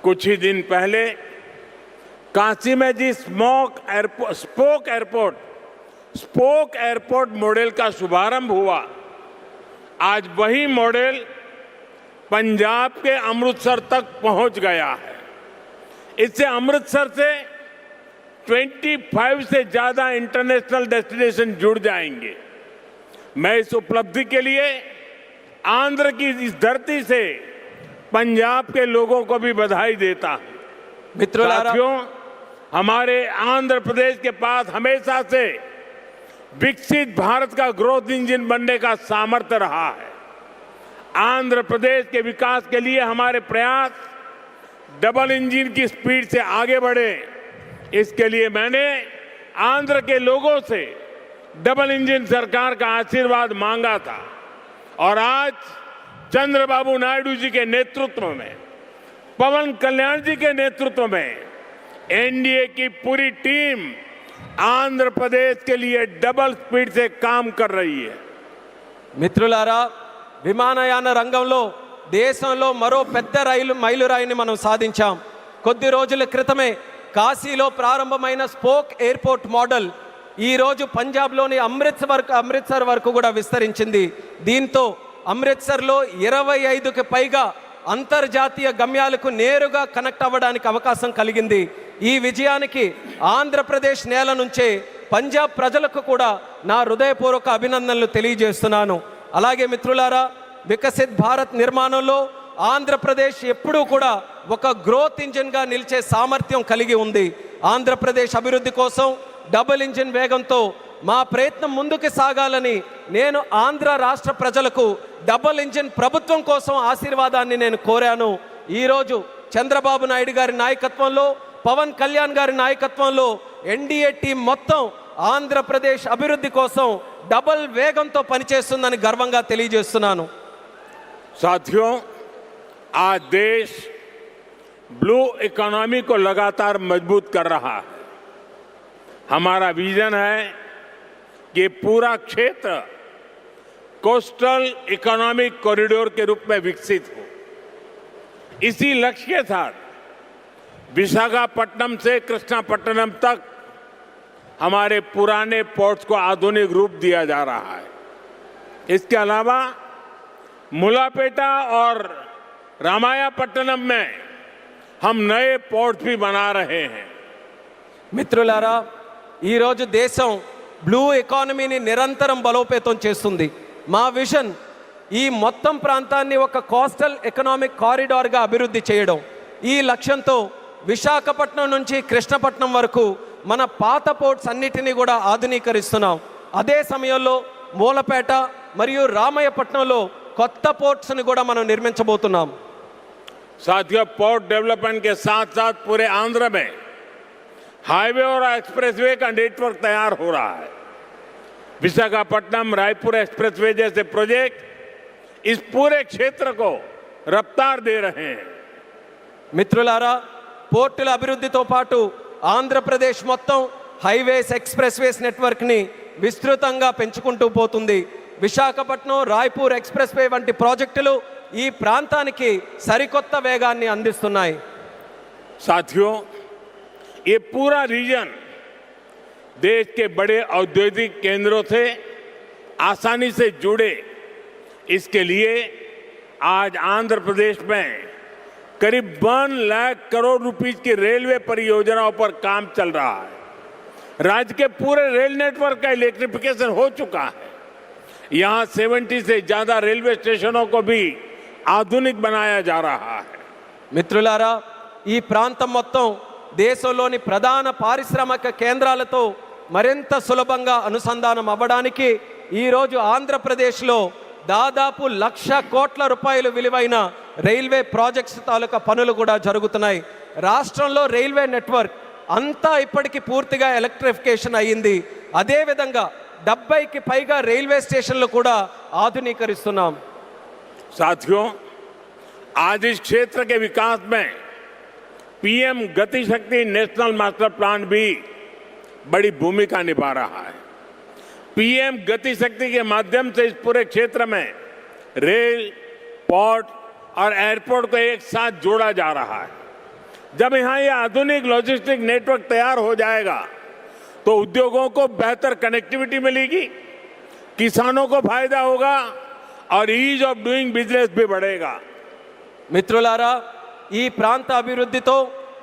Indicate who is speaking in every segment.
Speaker 1: कुछ ही दिन पहले काशी में जिस स्पोक एयरपोर्ट मॉडल का शुभारंभ हुआ, आज वही मॉडल पंजाब के अमृतसर तक पहुंच गया है। इससे अमृतसर से 25 से ज्यादा इंटरनेशनल डेस्टिनेशन जुड़ जाएंगे। मैं इस उपलब्धि के लिए आंध्र की इस धरती से पंजाब के लोगों को भी बधाई देता हूं। साथियों, हमारे आंध्र प्रदेश के पास हमेशा से विकसित भारत का ग्रोथ इंजन बनने का सामर्थ्य रहा है। आंध्र प्रदेश के विकास के लिए हमारे प्रयास डबल इंजन की स्पीड से आगे बढ़े। इसके लिए मैंने आंध्र के लोगों से डबल इंजन सरकार का आशीर्वाद मांगा था और आज चंद्रबाबू नायडू जी के नेतृत्व में, पवन कल्याण जी के नेतृत्व में एनडीए की पूरी टीम आंध्र प्रदेश के लिए डबल स्पीड से काम कर रही है।
Speaker 2: మిత్రులారా, విమానయాన రంగంలో దేశంలో మరో పెద్ద మైలురాయిని మనం సాధించాం. కొద్ది రోజుల క్రితమే కాశీలో ప్రారంభమైన స్పోక్ ఎయిర్పోర్ట్ మోడల్ ఈ రోజు పంజాబ్లోని అమృత్సర్ వరకు కూడా విస్తరించింది. దీంతో అమృత్సర్లో 25కి పైగా అంతర్జాతీయ గమ్యాలకు నేరుగా కనెక్ట్ అవ్వడానికి అవకాశం కలిగింది. ఈ విజయానికి ఆంధ్రప్రదేశ్ నేల నుంచే పంజాబ్ ప్రజలకు కూడా నా హృదయపూర్వక అభినందనలు తెలియజేస్తున్నాను. అలాగే మిత్రులారా, వికసిత్ భారత్ నిర్మాణంలో ఆంధ్రప్రదేశ్ ఎప్పుడూ కూడా ఒక గ్రోత్ ఇంజిన్గా నిలిచే సామర్థ్యం కలిగి ఉంది. ఆంధ్రప్రదేశ్ అభివృద్ధి కోసం డబుల్ ఇంజిన్ వేగంతో మా ప్రయత్నం ముందుకు సాగాలని నేను ఆంధ్ర రాష్ట్ర ప్రజలకు డబుల్ ఇంజిన్ ప్రభుత్వం కోసం ఆశీర్వాదాన్ని నేను కోరాను. ఈరోజు చంద్రబాబు నాయుడు గారి నాయకత్వంలో, పవన్ కళ్యాణ్ గారి నాయకత్వంలో ఎన్డీఏ టీం మొత్తం ఆంధ్రప్రదేశ్ అభివృద్ధి కోసం డబుల్ వేగంతో పనిచేస్తుందని గర్వంగా తెలియజేస్తున్నాను.
Speaker 1: साथियों, आज देश ब्लू इकोनॉमी को लगातार मजबूत कर रहा है। हमारा विजन है कि पूरा क्षेत्र कोस्टल इकोनॉमिक कॉरिडोर के रूप में विकसित हो। इसी लक्ष्य के साथ विशाखापट्टनम से कृष्णापट्टनम तक हमारे पुराने पोर्ट्स को आधुनिक रूप दिया जा रहा है। इसके अलावा मुलापेटा और रामायापट्टनम में हम नए पोर्ट भी बना रहे हैं।
Speaker 2: మిత్రులారా, ఈరోజు దేశం బ్లూ ఎకానమీని నిరంతరం బలోపేతం చేస్తుంది. మా విజన్ ఈ మొత్తం ప్రాంతాన్ని ఒక కోస్టల్ ఎకనామిక్ కారిడార్గా అభివృద్ధి చేయడం. ఈ లక్ష్యంతో విశాఖపట్నం నుంచి కృష్ణపట్నం వరకు మన పాత పోర్ట్స్ అన్నిటినీ కూడా ఆధునీకరిస్తున్నాం. అదే సమయంలో మూలపేట మరియు రామయ్యపట్నంలో కొత్త పోర్ట్స్ని కూడా మనం నిర్మించబోతున్నాం.
Speaker 1: साथियों, पोर्ट डेवलपमेंट के साथ साथ पूरे आंध्र में हाईवे और एक्सप्रेसवे का नेटवर्क तैयार हो रहा है। विशाखापट्टनम रायपुर एक्सप्रेसवे जैसे प्रोजेक्ट इस पूरे क्षेत्र को रफ्तार दे रहे हैं.
Speaker 2: మిత్రులారా, పోర్టుల అభివృద్ధితో పాటు ఆంధ్రప్రదేశ్ మొత్తం హైవేస్, ఎక్స్ప్రెస్వేస్ నెట్వర్క్ని విస్తృతంగా పెంచుకుంటూ పోతుంది. విశాఖపట్నం రాయ్పూర్ ఎక్స్ప్రెస్వే వంటి ప్రాజెక్టులు ఈ ప్రాంతానికి సరికొత్త వేగాన్ని అందిస్తున్నాయి.
Speaker 1: साथियों, ये पूरा रीजन देश के बड़े औद्योगिक केंद्रों से आसानी से जुड़े, इसके लिए आज आंध्र प्रदेश में करीब 1 लाख करोड़ रुपए की रेलवे परियोजनाओं पर काम चल रहा है. राज्य के पूरे रेल नेटवर्क का इलेक्ट्रिफिकेशन हो चुका है. यहां 70 से ज्यादा रेलवे स्टेशनों को भी आधुनिक बनाया जा रहा है.
Speaker 2: మిత్రులారా, ఈ ప్రాంతం మొత్తం దేశంలోని ప్రధాన పారిశ్రామిక కేంద్రాలతో మరింత సులభంగా అనుసంధానం అవ్వడానికి ఈరోజు ఆంధ్రప్రదేశ్లో దాదాపు 1,00,000 కోట్ల రూపాయలు విలువైన రైల్వే ప్రాజెక్ట్స్ తాలూకా పనులు కూడా జరుగుతున్నాయి. రాష్ట్రంలో రైల్వే నెట్వర్క్ అంతా ఇప్పటికీ పూర్తిగా ఎలక్ట్రిఫికేషన్ అయ్యింది. అదేవిధంగా 70కి పైగా రైల్వే స్టేషన్లు కూడా ఆధునీకరిస్తున్నాం.
Speaker 1: साथियों, आज इस क्षेत्र के विकास में पीएम गति शक्ति नेशनल मास्टर प्लान भी बड़ी भूमिका निभा रहा है. पीएम गति शक्ति के माध्यम से इस पूरे क्षेत्र में रेल, पोर्ट और एयरपोर्ट को एक साथ जोड़ा जा रहा है. जब यहाँ ये आधुनिक लॉजिस्टिक नेटवर्क तैयार हो जाएगा तो उद्योगों को बेहतर कनेक्टिविटी मिलेगी, किसानों को फायदा होगा और ईज ऑफ डूइंग बिजनेस भी बढ़ेगा।
Speaker 2: మిత్రులారా, ఈ ప్రాంత అభివృద్ధితో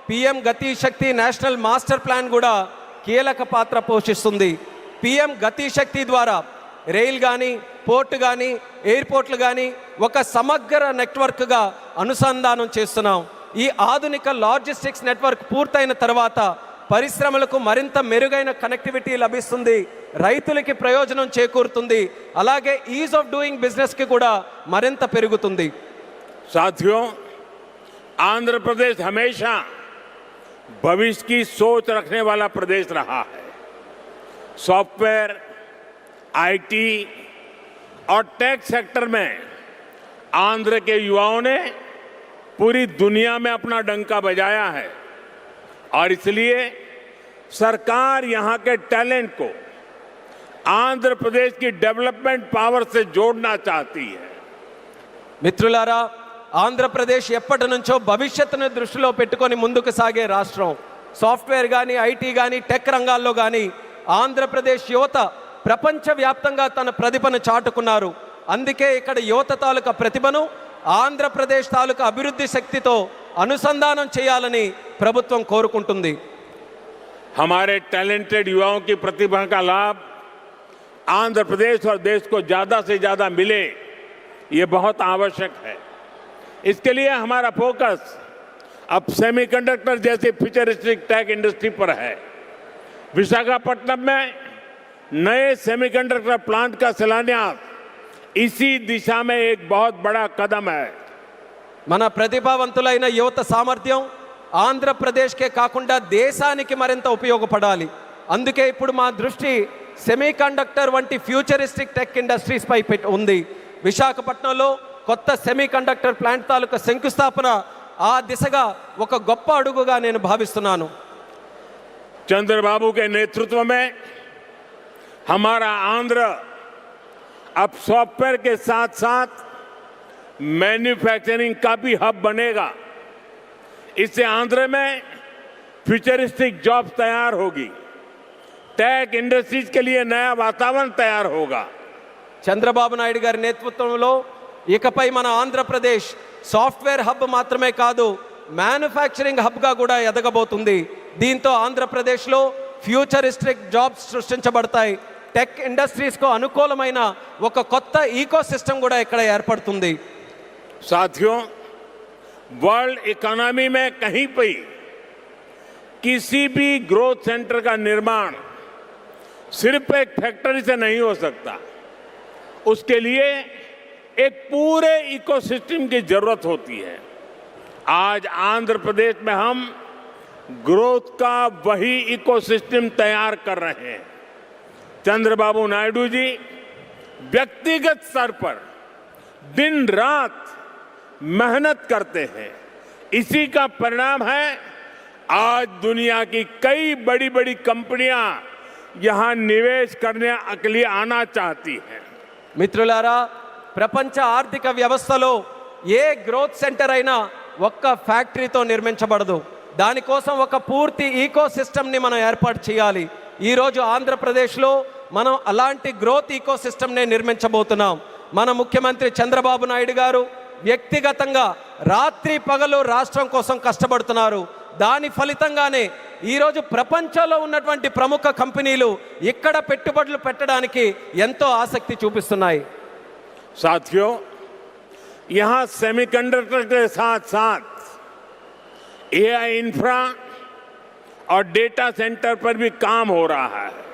Speaker 2: పిఎం గతి శక్తి నేషనల్ మాస్టర్ ప్లాన్ కూడా కీలక పాత్ర పోషిస్తుంది. పిఎం గతి శక్తి ద్వారా రైల్ కానీ, పోర్టు కానీ, ఎయిర్పోర్ట్లు కానీ ఒక సమగ్ర నెట్వర్క్గా అనుసంధానం చేస్తున్నాం. ఈ ఆధునిక లాజిస్టిక్స్ నెట్వర్క్ పూర్తయిన తర్వాత పరిశ్రమలకు మరింత మెరుగైన కనెక్టివిటీ లభిస్తుంది, రైతులకి ప్రయోజనం చేకూరుతుంది, అలాగే ఈజ్ ఆఫ్ డూయింగ్ బిజినెస్కి కూడా మరింత పెరుగుతుంది.
Speaker 1: साथियों, आंध्र प्रदेश हमेशा भविष्य की सोच रखने वाला प्रदेश रहा है। सॉफ्टवेयर, आईटी और टेक सेक्टर में आंध्र के युवाओं ने पूरी दुनिया में अपना डंका बजाया है और इसलिए सरकार यहां के टैलेंट को आंध्र प्रदेश की डेवलपमेंट पावर से जोड़ना चाहती है.
Speaker 2: మిత్రులారా, ఆంధ్రప్రదేశ్ ఎప్పటి నుంచో భవిష్యత్తును దృష్టిలో పెట్టుకొని ముందుకు సాగే రాష్ట్రం. సాఫ్ట్వేర్ కానీ, ఐటీ కానీ, టెక్ రంగాల్లో కానీ ఆంధ్రప్రదేశ్ యువత ప్రపంచవ్యాప్తంగా తన ప్రతిభను చాటుకున్నారు. అందుకే ఇక్కడ యువత తాలూకా ప్రతిభను ఆంధ్రప్రదేశ్ తాలూకా అభివృద్ధి శక్తితో అనుసంధానం చేయాలని ప్రభుత్వం కోరుకుంటుంది.
Speaker 1: हमारे टैलेंटेड युवाओं की प्रतिभा का लाभ आंध्र प्रदेश और देश को ज्यादा से ज्यादा मिले, ये बहुत आवश्यक है. इसके लिए हमारा फोकस अब सेमीकंडक्टर जैसी फ्यूचरिस्टिक टेक इंडस्ट्री पर है. विशाखापट्टनम में नए सेमीकंडक्टर प्लांट का शिलान्यास इसी दिशा में एक बहुत बड़ा कदम है.
Speaker 2: మన ప్రతిభావంతులైన యువత సామర్థ్యం ఆంధ్రప్రదేశ్కే కాకుండా దేశానికి మరింత ఉపయోగపడాలి. అందుకే ఇప్పుడు మా దృష్టి సెమీకండక్టర్ వంటి ఫ్యూచరిస్టిక్ టెక్ ఇండస్ట్రీస్ పై ఉంది. విశాఖపట్నంలో కొత్త సెమీకండక్టర్ ప్లాంట్ తాలూకా శంకుస్థాపన ఆ దిశగా ఒక గొప్ప అడుగుగా నేను భావిస్తున్నాను.
Speaker 1: चंद्रबाबू के नेतृत्व में हमारा आंध्र अब सॉफ्टवेयर के साथ साथ मैन्युफैक्चरिंग का भी हब बनेगा. इससे आंध्र में फ्यूचरिस्टिक जॉब्स तैयार होगी, टेक इंडस्ट्रीज के लिए नया वातावरण तैयार होगा.
Speaker 2: చంద్రబాబు నాయుడు గారి నేతృత్వంలో ఇకపై మన ఆంధ్రప్రదేశ్ సాఫ్ట్వేర్ హబ్ మాత్రమే కాదు, మ్యానుఫ్యాక్చరింగ్ హబ్గా కూడా ఎదగబోతుంది. దీంతో ఆంధ్రప్రదేశ్లో ఫ్యూచరిస్టిక్ జాబ్స్ సృష్టించబడతాయి. టెక్ ఇండస్ట్రీస్కు అనుకూలమైన ఒక కొత్త ఈకో సిస్టమ్ కూడా ఇక్కడ ఏర్పడుతుంది.
Speaker 1: साथियों, वर्ल्ड इकोनॉमी में कहीं पे किसी भी ग्रोथ सेंटर का निर्माण सिर्फ एक फैक्ट्री से नहीं हो सकता. उसके लिए एक पूरे इकोसिस्टम की जरूरत होती है. आज आंध्र प्रदेश में हम ग्रोथ का वही इकोसिस्टम तैयार कर रहे हैं. चंद्रबाबू नायडू जी व्यक्तिगत स्तर पर दिन रात मेहनत करते हैं. इसी का परिणाम है आज दुनिया की कई बड़ी बड़ी कंपनियां यहां निवेश करने के लिए आना चाहती हैं.
Speaker 2: మిత్రులారా, ప్రపంచ ఆర్థిక వ్యవస్థలో ఏ గ్రోత్ సెంటర్ అయినా ఒక్క ఫ్యాక్టరీతో నిర్మించబడదు. దానికోసం ఒక పూర్తి ఈకో సిస్టమ్ని మనం ఏర్పాటు చేయాలి. ఈరోజు ఆంధ్రప్రదేశ్లో మనం అలాంటి గ్రోత్ ఈకో సిస్టమ్నే నిర్మించబోతున్నాం. మన ముఖ్యమంత్రి చంద్రబాబు నాయుడు గారు వ్యక్తిగతంగా రాత్రి పగలు రాష్ట్రం కోసం కష్టపడుతున్నారు. దాని ఫలితంగానే ఈరోజు ప్రపంచంలో ఉన్నటువంటి ప్రముఖ కంపెనీలు ఇక్కడ పెట్టుబడులు పెట్టడానికి ఎంతో ఆసక్తి చూపిస్తున్నాయి.
Speaker 1: साथियों, यहां सेमीकंडक्टर के साथ साथ एआई इंफ्रा और डेटा सेंटर पर भी काम हो रहा है.